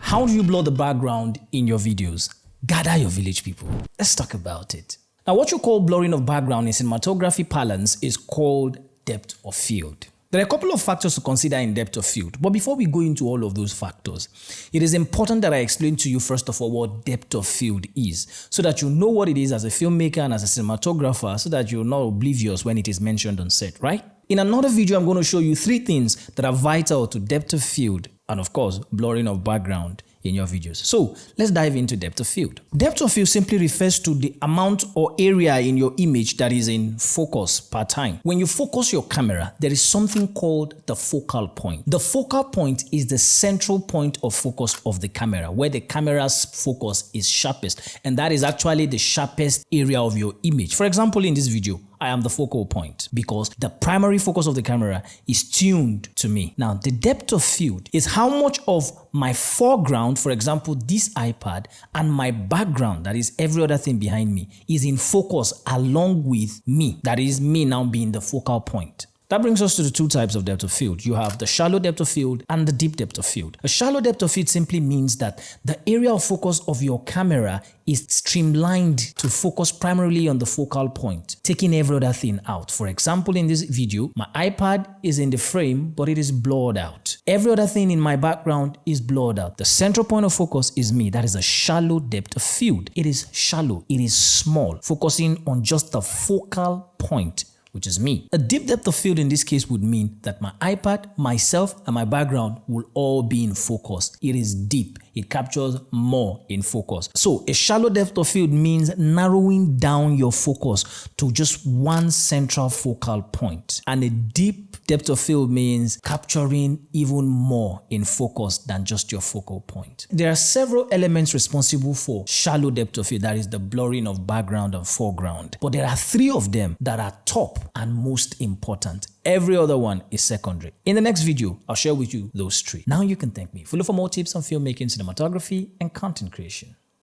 How do you blur the background in your videos? Gather your village people. Let's talk about it. Now, what you call blurring of background in cinematography parlance is called depth of field. There are a couple of factors to consider in depth of field, but before we go into all of those factors, it is important that I explain to you first of all what depth of field is, so that you know what it is as a filmmaker and as a cinematographer, so that you're not oblivious when it is mentioned on set, right? In another video, I'm going to show you 3 things that are vital to depth of field and, of course, blurring of background in your videos. So let's dive into depth of field. Depth of field simply refers to the amount or area in your image that is in focus per time. When you focus your camera, there is something called the focal point. The focal point is the central point of focus of the camera, where the camera's focus is sharpest, and that is actually the sharpest area of your image. For example, in this video, I am the focal point because the primary focus of the camera is tuned to me. Now, the depth of field is how much of my foreground, for example, this iPad, and my background, that is every other thing behind me, is in focus along with me. That is me now being the focal point. That brings us to the 2 types of depth of field. You have the shallow depth of field and the deep depth of field. A shallow depth of field simply means that the area of focus of your camera is streamlined to focus primarily on the focal point, taking every other thing out. For example, in this video, my iPad is in the frame, but it is blurred out. Every other thing in my background is blurred out. The central point of focus is me. That is a shallow depth of field. It is shallow. It is small, focusing on just the focal point, which is me. A deep depth of field in this case would mean that my iPad, myself, and my background will all be in focus. It is deep. It captures more in focus. So a shallow depth of field means narrowing down your focus to just one central focal point. And a deep depth of field means capturing even more in focus than just your focal point. There are several elements responsible for shallow depth of field, that is the blurring of background and foreground. But there are 3 of them that are top and most important. Every other one is secondary. In the next video, I'll share with you those 3. Now you can thank me. Follow for more tips on filmmaking, cinematography, and content creation.